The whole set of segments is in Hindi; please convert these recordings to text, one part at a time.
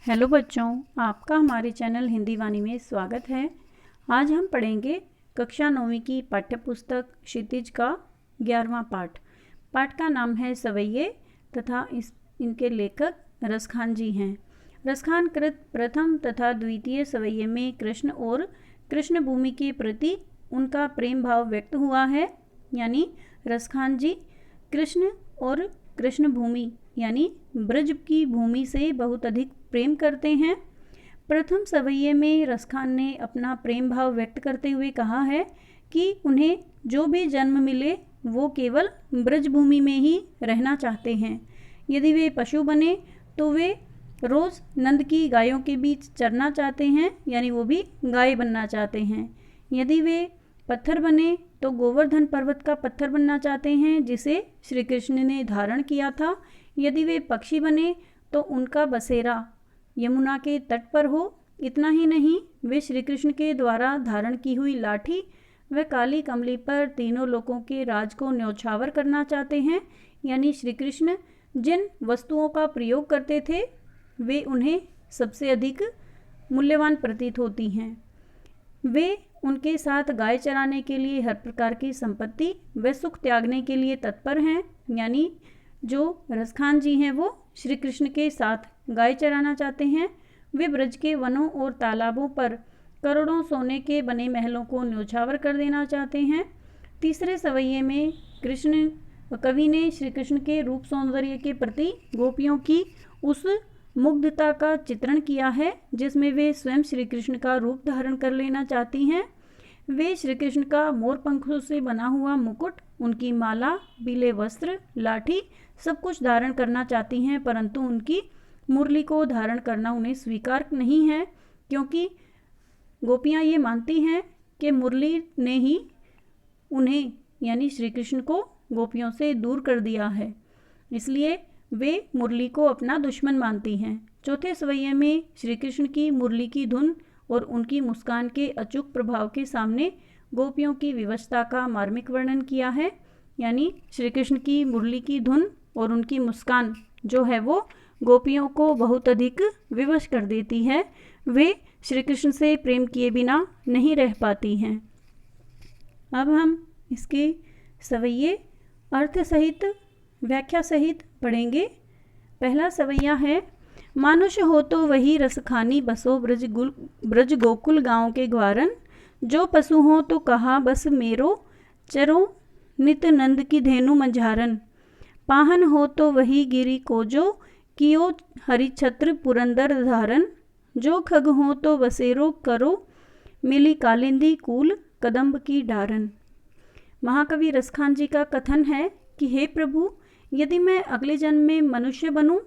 हेलो बच्चों, आपका हमारे चैनल हिंदी वाणी में स्वागत है। आज हम पढ़ेंगे कक्षा 9वीं की पाठ्यपुस्तक क्षितिज का 11वां पाठ। पाठ का नाम है सवैये तथा इनके लेखक रसखान जी हैं। रसखान कृत प्रथम तथा द्वितीय सवैये में कृष्ण और कृष्ण भूमि के प्रति उनका प्रेम भाव व्यक्त हुआ है। यानी रसखान जी कृष्ण और कृष्ण भूमि यानी ब्रज की भूमि से बहुत अधिक प्रेम करते हैं। प्रथम सवैये में रसखान ने अपना प्रेम भाव व्यक्त करते हुए कहा है कि उन्हें जो भी जन्म मिले वो केवल ब्रज भूमि में ही रहना चाहते हैं। यदि वे पशु बने तो वे रोज़ नंद की गायों के बीच चरना चाहते हैं, यानी वो भी गाय बनना चाहते हैं। यदि वे पत्थर बने तो गोवर्धन पर्वत का पत्थर बनना चाहते हैं जिसे श्री कृष्ण ने धारण किया था। यदि वे पक्षी बने तो उनका बसेरा यमुना के तट पर हो। इतना ही नहीं, वे श्री कृष्ण के द्वारा धारण की हुई लाठी व काली कमली पर तीनों लोकों के राज को न्यौछावर करना चाहते हैं। यानी श्री कृष्ण जिन वस्तुओं का प्रयोग करते थे वे उन्हें सबसे अधिक मूल्यवान प्रतीत होती हैं। वे उनके साथ गाय चराने के लिए हर प्रकार की संपत्ति व सुख त्यागने के लिए तत्पर हैं। यानी जो रसखान जी हैं वो श्री कृष्ण के साथ गाय चराना चाहते हैं। वे ब्रज के वनों और तालाबों पर करोड़ों सोने के बने महलों को न्यौछावर कर देना चाहते हैं। तीसरे सवैये में कृष्ण कवि ने श्री कृष्ण के रूप सौंदर्य के प्रति गोपियों की उस मुग्धता का चित्रण किया है जिसमें वे स्वयं श्री कृष्ण का रूप धारण कर लेना चाहती हैं। वे श्री कृष्ण का मोर पंखों से बना हुआ मुकुट, उनकी माला, पीले वस्त्र, लाठी सब कुछ धारण करना चाहती हैं, परंतु उनकी मुरली को धारण करना उन्हें स्वीकार नहीं है, क्योंकि गोपियाँ ये मानती हैं कि मुरली ने ही उन्हें यानी श्री कृष्ण को गोपियों से दूर कर दिया है, इसलिए वे मुरली को अपना दुश्मन मानती हैं। चौथे सवैये में श्री कृष्ण की मुरली की धुन और उनकी मुस्कान के अचूक प्रभाव के सामने गोपियों की विवशता का मार्मिक वर्णन किया है। यानी श्री कृष्ण की मुरली की धुन और उनकी मुस्कान जो है वो गोपियों को बहुत अधिक विवश कर देती है। वे श्री कृष्ण से प्रेम किए बिना नहीं रह पाती हैं। अब हम इसके सवैये अर्थ सहित व्याख्या सहित पढ़ेंगे। पहला सवैया है, मानुष हो तो वही रसखानी बसो ब्रज गोकुल गाँव के ग्वारन। जो पशु हो तो कहा बस मेरो, चरो नित नंद की धेनु मंझारन। पाहन हो तो वही गिरी को जो, कियो हरिछत्र पुरंदर धारन। जो खग हो तो बसेरो करो, मिली कालिंदी कूल कदम्ब की डारन। महाकवि रसखान जी का कथन है कि हे प्रभु, यदि मैं अगले जन्म में मनुष्य बनूं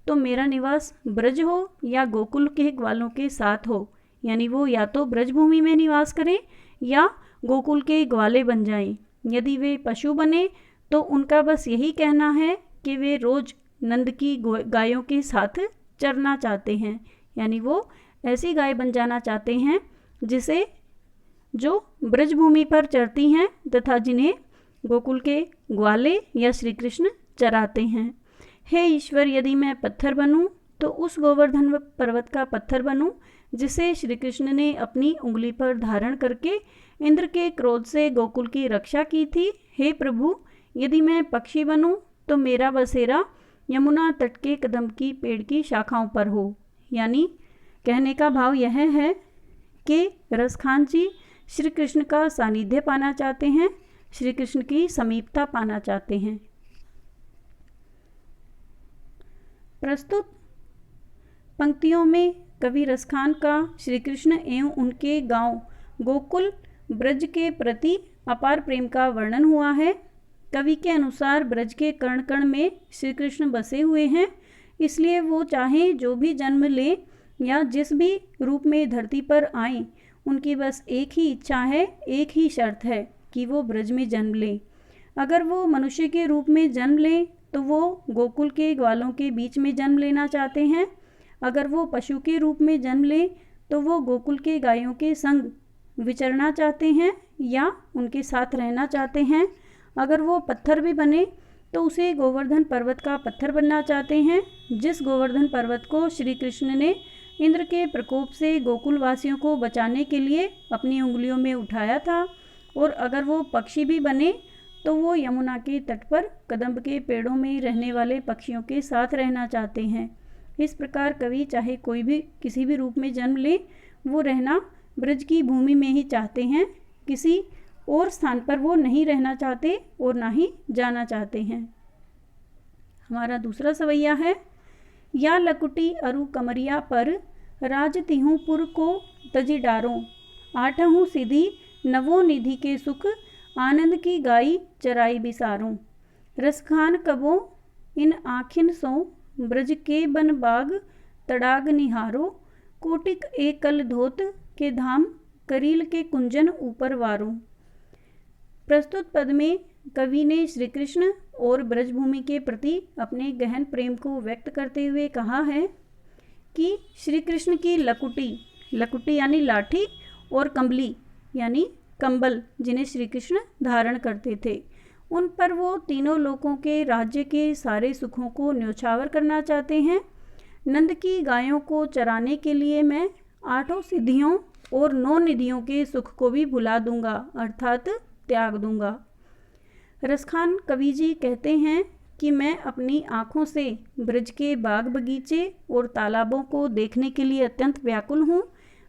तो मेरा निवास ब्रज हो या गोकुल के ग्वालों के साथ हो। यानी वो या तो ब्रज भूमि में निवास करें या गोकुल के ग्वाले बन जाएं। यदि वे पशु बने तो उनका बस यही कहना है कि वे रोज नंद की गायों के साथ चरना चाहते हैं। यानी वो ऐसी गाय बन जाना चाहते हैं जिसे जो ब्रज भूमि पर चरती हैं तथा जिन्हें गोकुल के ग्वाले या श्री कृष्ण चराते हैं। हे ईश्वर, यदि मैं पत्थर बनूं तो उस गोवर्धन पर्वत का पत्थर बनूं जिसे श्री कृष्ण ने अपनी उंगली पर धारण करके इंद्र के क्रोध से गोकुल की रक्षा की थी। हे प्रभु, यदि मैं पक्षी बनूं तो मेरा बसेरा यमुना तट के कदम की पेड़ की शाखाओं पर हो। यानी कहने का भाव यह है कि रसखान जी श्री कृष्ण का सानिध्य पाना चाहते हैं, श्री कृष्ण की समीपता पाना चाहते हैं। प्रस्तुत पंक्तियों में कवि रसखान का श्री कृष्ण एवं उनके गांव गोकुल ब्रज के प्रति अपार प्रेम का वर्णन हुआ है। कवि के अनुसार ब्रज के कण कण में श्री कृष्ण बसे हुए हैं, इसलिए वो चाहे जो भी जन्म ले या जिस भी रूप में धरती पर आए, उनकी बस एक ही इच्छा है, एक ही शर्त है कि वो ब्रज में जन्म ले। अगर वो मनुष्य के रूप में जन्म ले तो वो गोकुल के ग्वालों के बीच में जन्म लेना चाहते हैं। अगर वो पशु के रूप में जन्म ले तो वो गोकुल के गायों के संग विचरना चाहते हैं या उनके साथ रहना चाहते हैं। अगर वो पत्थर भी बने तो उसे गोवर्धन पर्वत का पत्थर बनना चाहते हैं, जिस गोवर्धन पर्वत को श्री कृष्ण ने इंद्र के प्रकोप से गोकुल वासियों को बचाने के लिए अपनी उंगलियों में उठाया था। और अगर वो पक्षी भी बने तो वो यमुना के तट पर कदम्ब के पेड़ों में रहने वाले पक्षियों के साथ रहना चाहते हैं। इस प्रकार कवि चाहे कोई भी किसी भी रूप में जन्म ले, वो रहना ब्रज की भूमि में ही चाहते हैं, किसी और स्थान पर वो नहीं रहना चाहते और ना ही जाना चाहते हैं। हमारा दूसरा सवैया है, या लकुटी अरु कमरिया पर राज तिहुपुर को तजी डारों, आठहूँ सीधी नवो निधि के सुख, आनंद की गाई चराई बिसारों। रसखान कबो इन आखिन सो, ब्रज के बन बाग तड़ाग निहारो, कोटिक एकल धोत के धाम, करील के कुंजन ऊपर वारों। प्रस्तुत पद में कवि ने श्री कृष्ण और ब्रजभूमि के प्रति अपने गहन प्रेम को व्यक्त करते हुए कहा है कि श्री कृष्ण की लकुटी यानी लाठी और कंबली यानी कंबल जिन्हें श्री कृष्ण धारण करते थे, उन पर वो तीनों लोकों के राज्य के सारे सुखों को न्योछावर करना चाहते हैं। नंद की गायों को चराने के लिए मैं 8 सिद्धियों और 9 निधियों के सुख को भी भुला दूंगा, अर्थात त्याग दूंगा। रसखान कवि जी कहते हैं कि मैं अपनी आँखों से ब्रज के बाग बगीचे और तालाबों को देखने के लिए अत्यंत व्याकुल हूँ।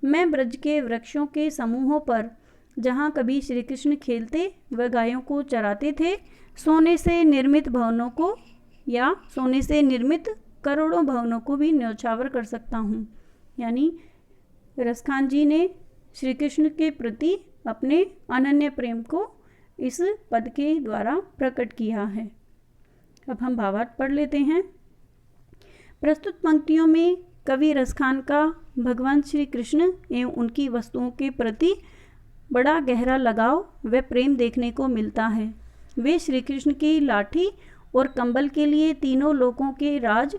मैं ब्रज के वृक्षों के समूहों पर, जहाँ कभी श्री कृष्ण खेलते व गायों को चराते थे, सोने से निर्मित भवनों को या सोने से निर्मित करोड़ों भवनों को भी न्यौछावर कर सकता हूँ। यानी रसखान जी ने श्री कृष्ण के प्रति अपने अनन्य प्रेम को इस पद के द्वारा प्रकट किया है। अब हम भावार्थ पढ़ लेते हैं। प्रस्तुत पंक्तियों में कवि रसखान का भगवान श्री कृष्ण एवं उनकी वस्तुओं के प्रति बड़ा गहरा लगाव व प्रेम देखने को मिलता है। वे श्री कृष्ण की लाठी और कंबल के लिए तीनों लोकों के राज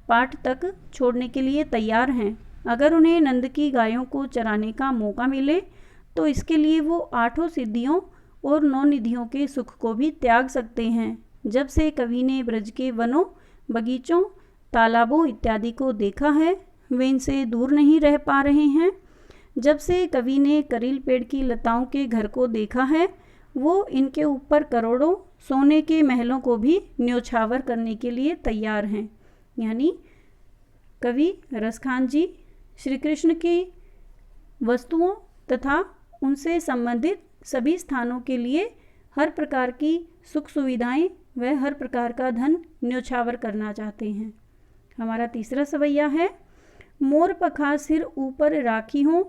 पाट तक छोड़ने के लिए तैयार हैं। अगर उन्हें नंद की गायों को चराने का मौका मिले तो इसके लिए वो 8 सिद्धियों और 9 निधियों के सुख को भी त्याग सकते हैं। जब से कवि ने ब्रज के वनों, बगीचों, तालाबों इत्यादि को देखा है, वे इनसे दूर नहीं रह पा रहे हैं। जब से कवि ने करील पेड़ की लताओं के घर को देखा है, वो इनके ऊपर करोड़ों सोने के महलों को भी न्योछावर करने के लिए तैयार हैं। यानी कवि रसखान जी श्री कृष्ण की वस्तुओं तथा उनसे संबंधित सभी स्थानों के लिए हर प्रकार की सुख सुविधाएं व हर प्रकार का धन न्योछावर करना चाहते हैं। हमारा तीसरा सवैया है, मोर पखा सिर ऊपर राखी हूँ,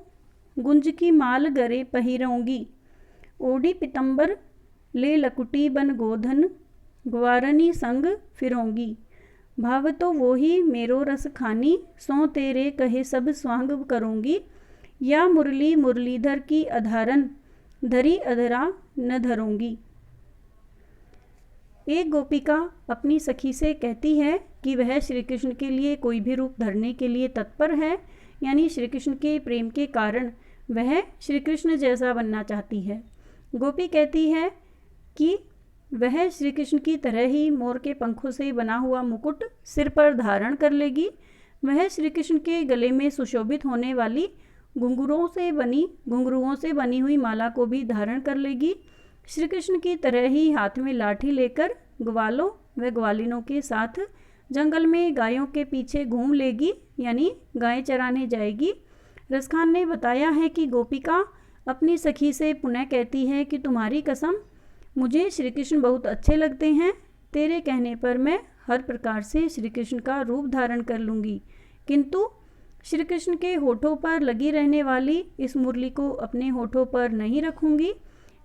गुंज की माल गरे पहिरऊँगी, ओढ़ी पितंबर ले लकुटी बन गोधन, ग्वारनी संग फिरोंगी, भाव तो वो ही मेरो रस खानी, सो तेरे कहे सब स्वांग करूँगी, या मुरली मुरलीधर की अधारन, धरी अधरा न धरूंगी। एक गोपिका अपनी सखी से कहती है कि वह श्री कृष्ण के लिए कोई भी रूप धरने के लिए तत्पर है, यानी श्री कृष्ण के प्रेम के कारण वह श्री कृष्ण जैसा बनना चाहती है। गोपी कहती है कि वह श्री कृष्ण की तरह ही मोर के पंखों से बना हुआ मुकुट सिर पर धारण कर लेगी। वह श्री कृष्ण के गले में सुशोभित होने वाली घुंघरुओं से बनी हुई माला को भी धारण कर लेगी। श्री कृष्ण की तरह ही हाथ में लाठी लेकर ग्वालों व ग्वालिनों के साथ जंगल में गायों के पीछे घूम लेगी, यानी गाय चराने जाएगी। रसखान ने बताया है कि गोपिका अपनी सखी से पुनः कहती है कि तुम्हारी कसम, मुझे श्री कृष्ण बहुत अच्छे लगते हैं। तेरे कहने पर मैं हर प्रकार से श्री कृष्ण का रूप धारण कर लूँगी, किंतु श्री कृष्ण के होठों पर लगी रहने वाली इस मुरली को अपने होठों पर नहीं रखूंगी।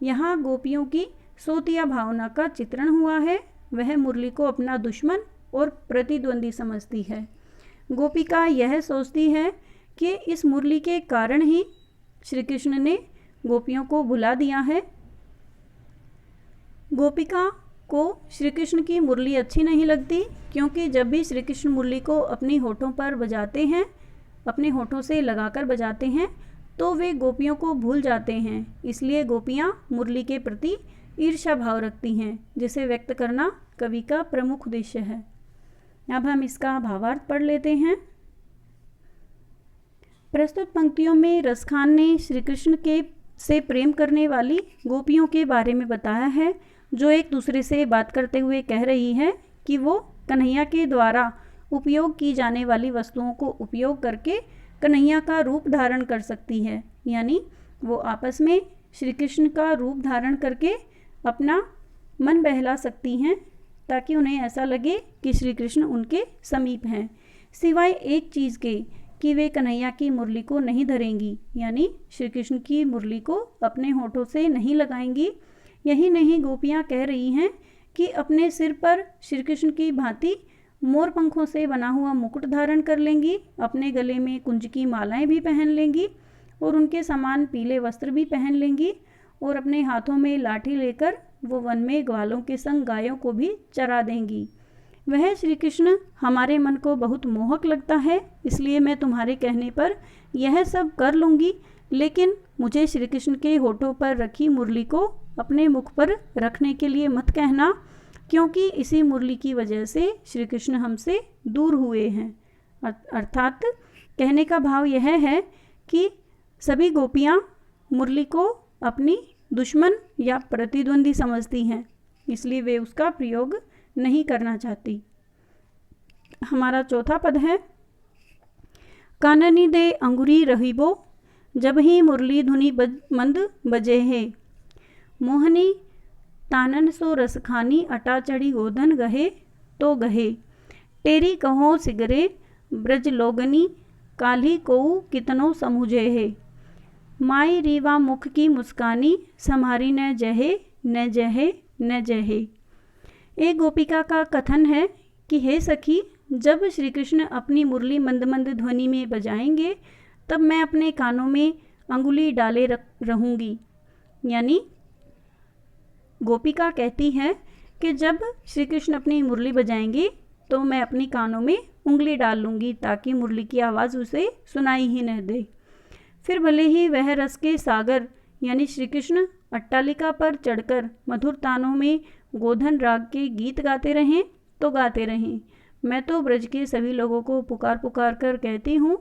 यहाँ गोपियों की सोतिया भावना का चित्रण हुआ है। वह मुरली को अपना दुश्मन और प्रतिद्वंदी समझती है। गोपिका यह सोचती है कि इस मुरली के कारण ही श्री कृष्ण ने गोपियों को भुला दिया है। गोपिका को श्री कृष्ण की मुरली अच्छी नहीं लगती, क्योंकि जब भी श्री कृष्ण मुरली को अपनी होठों पर बजाते हैं, अपने होठों से लगाकर बजाते हैं, तो वे गोपियों को भूल जाते हैं। इसलिए गोपियाँ मुरली के प्रति ईर्ष्या भाव रखती हैं, जिसे व्यक्त करना कवि का प्रमुख उद्देश्य है। अब हम इसका भावार्थ पढ़ लेते हैं। प्रस्तुत पंक्तियों में रसखान ने श्री कृष्ण के से प्रेम करने वाली गोपियों के बारे में बताया है, जो एक दूसरे से बात करते हुए कह रही है कि वो कन्हैया के द्वारा उपयोग की जाने वाली वस्तुओं को उपयोग करके कन्हैया का रूप धारण कर सकती है, यानी वो आपस में श्री कृष्ण का रूप धारण करके अपना मन बहला सकती हैं, ताकि उन्हें ऐसा लगे कि श्री कृष्ण उनके समीप हैं, सिवाय एक चीज़ के कि वे कन्हैया की मुरली को नहीं धरेंगी, यानी श्री कृष्ण की मुरली को अपने होठों से नहीं लगाएंगी। यही नहीं, गोपियाँ कह रही हैं कि अपने सिर पर श्री कृष्ण की भांति मोर पंखों से बना हुआ मुकुट धारण कर लेंगी, अपने गले में कुंज की मालाएं भी पहन लेंगी और उनके समान पीले वस्त्र भी पहन लेंगी, और अपने हाथों में लाठी लेकर वो वन में ग्वालों के संग गायों को भी चरा देंगी। वह श्री कृष्ण हमारे मन को बहुत मोहक लगता है, इसलिए मैं तुम्हारे कहने पर यह सब कर लूँगी, लेकिन मुझे श्री कृष्ण के होठों पर रखी मुरली को अपने मुख पर रखने के लिए मत कहना, क्योंकि इसी मुरली की वजह से श्री कृष्ण हमसे दूर हुए हैं। अर्थात कहने का भाव यह है कि सभी गोपियाँ मुरली को अपनी दुश्मन या प्रतिद्वंदी समझती हैं, इसलिए वे उसका प्रयोग नहीं करना चाहती। हमारा चौथा पद है, काननी दे अंगुरी रहीबो, जब ही मुरली धुनी मंद बजे है, मोहनी तानन सो रसखानी अटा चढ़ी गोधन गहे तो गहे, टेरी कहो सिगरे ब्रज लोगनी, काली कोऊ कितनो समुझे है, माई रीवा मुख की मुस्कानी, सम्हारी न जहे न जहे न जहे। एक गोपिका का कथन है कि हे सखी, जब श्री कृष्ण अपनी मुरली मंद मंद ध्वनि में बजाएंगे तब मैं अपने कानों में अंगुली डाले रहूँगी। यानी गोपिका कहती है कि जब श्री कृष्ण अपनी मुरली बजाएंगे तो मैं अपनी कानों में उंगली डाल लूँगी, ताकि मुरली की आवाज़ उसे सुनाई ही न दे। फिर भले ही वह रस के सागर यानी श्री कृष्ण अट्टालिका पर चढ़कर मधुर तानों में गोधन राग के गीत गाते रहें तो गाते रहें, मैं तो ब्रज के सभी लोगों को पुकार पुकार कर कहती हूँ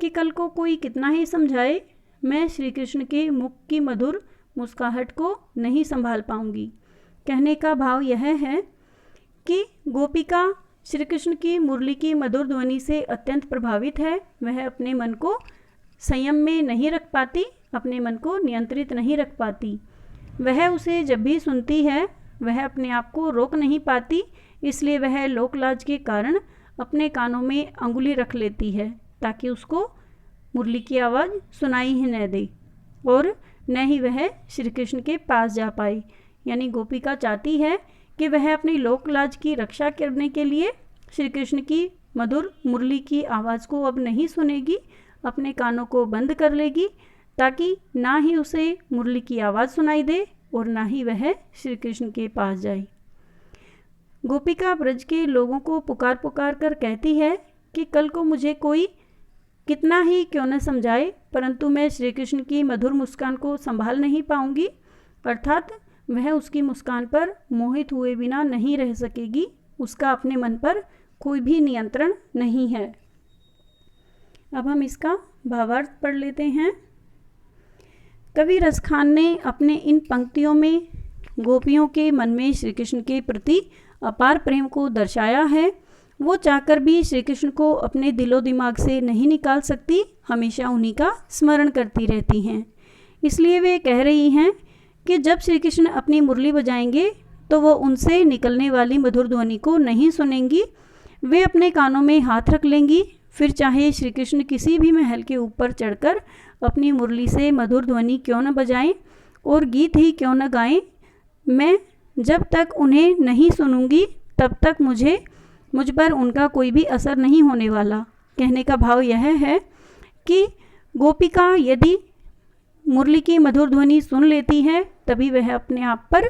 कि कल को कोई कितना ही समझाए, मैं श्री कृष्ण के मुख की मधुर मुस्कुराहट को नहीं संभाल पाऊंगी। कहने का भाव यह है कि गोपिका श्री कृष्ण की मुरली की मधुर ध्वनि से अत्यंत प्रभावित है। वह अपने मन को संयम में नहीं रख पाती, अपने मन को नियंत्रित नहीं रख पाती। वह उसे जब भी सुनती है वह अपने आप को रोक नहीं पाती, इसलिए वह लोकलाज के कारण अपने कानों में अंगुली रख लेती है, ताकि उसको मुरली की आवाज़ सुनाई ही न दे और न ही वह श्री कृष्ण के पास जा पाए। यानी गोपिका चाहती है कि वह अपनी लोकलाज की रक्षा करने के लिए श्री कृष्ण की मधुर मुरली की आवाज़ को अब नहीं सुनेगी, अपने कानों को बंद कर लेगी, ताकि ना ही उसे मुरली की आवाज़ सुनाई दे और ना ही वह श्री कृष्ण के पास जाए। गोपिका ब्रज के लोगों को पुकार पुकार कर कहती है कि कल को मुझे कोई कितना ही क्यों न समझाए, परंतु मैं श्री कृष्ण की मधुर मुस्कान को संभाल नहीं पाऊंगी, अर्थात वह उसकी मुस्कान पर मोहित हुए बिना नहीं रह सकेगी। उसका अपने मन पर कोई भी नियंत्रण नहीं है। अब हम इसका भावार्थ पढ़ लेते हैं। कवि रसखान ने अपने इन पंक्तियों में गोपियों के मन में श्री कृष्ण के प्रति अपार प्रेम को दर्शाया है। वो चाहकर भी श्री कृष्ण को अपने दिलो दिमाग से नहीं निकाल सकती, हमेशा उन्हीं का स्मरण करती रहती हैं। इसलिए वे कह रही हैं कि जब श्री कृष्ण अपनी मुरली बजाएंगे तो वो उनसे निकलने वाली मधुर ध्वनि को नहीं सुनेंगी। वे अपने कानों में हाथ रख लेंगी, फिर चाहे श्री कृष्ण किसी भी महल के ऊपर चढ़कर अपनी मुरली से मधुर ध्वनि क्यों न बजाएं और गीत ही क्यों न गाएं, मैं जब तक उन्हें नहीं सुनूंगी तब तक मुझ पर उनका कोई भी असर नहीं होने वाला। कहने का भाव यह है कि गोपिका यदि मुरली की मधुर ध्वनि सुन लेती है तभी वह अपने आप पर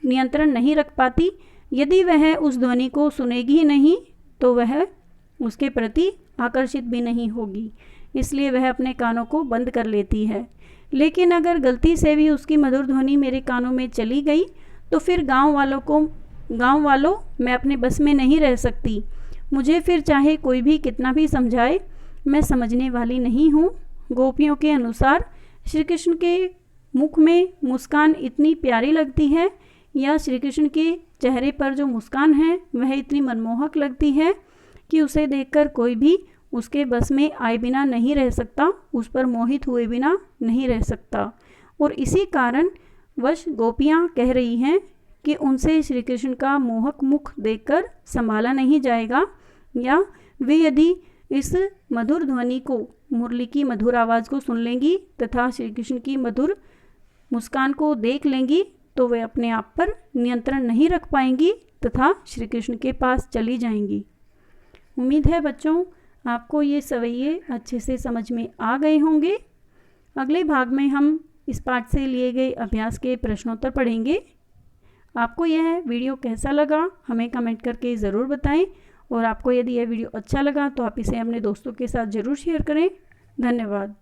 नियंत्रण नहीं रख पाती। यदि वह उस ध्वनि को सुनेगी ही नहीं तो वह उसके प्रति आकर्षित भी नहीं होगी, इसलिए वह अपने कानों को बंद कर लेती है। लेकिन अगर गलती से भी उसकी मधुर ध्वनि मेरे कानों में चली गई तो फिर गांव वालों मैं अपने बस में नहीं रह सकती। मुझे फिर चाहे कोई भी कितना भी समझाए, मैं समझने वाली नहीं हूँ। गोपियों के अनुसार श्री कृष्ण के मुख में मुस्कान इतनी प्यारी लगती है, या श्री कृष्ण के चेहरे पर जो मुस्कान है वह इतनी मनमोहक लगती है कि उसे देखकर कोई भी उसके बस में आए बिना नहीं रह सकता, उस पर मोहित हुए बिना नहीं रह सकता। और इसी कारण वश गोपियाँ कह रही हैं कि उनसे श्री कृष्ण का मोहक मुख देखकर संभाला नहीं जाएगा, या वे यदि इस मधुर ध्वनि को, मुरली की मधुर आवाज़ को सुन लेंगी तथा श्री कृष्ण की मधुर मुस्कान को देख लेंगी तो वे अपने आप पर नियंत्रण नहीं रख पाएंगी तथा श्री कृष्ण के पास चली जाएंगी। उम्मीद है बच्चों आपको ये सवैये अच्छे से समझ में आ गए होंगे। अगले भाग में हम इस पाठ से लिए गए अभ्यास के प्रश्नोत्तर पढ़ेंगे। आपको यह वीडियो कैसा लगा हमें कमेंट करके ज़रूर बताएं, और आपको यदि यह वीडियो अच्छा लगा तो आप इसे अपने दोस्तों के साथ ज़रूर शेयर करें। धन्यवाद।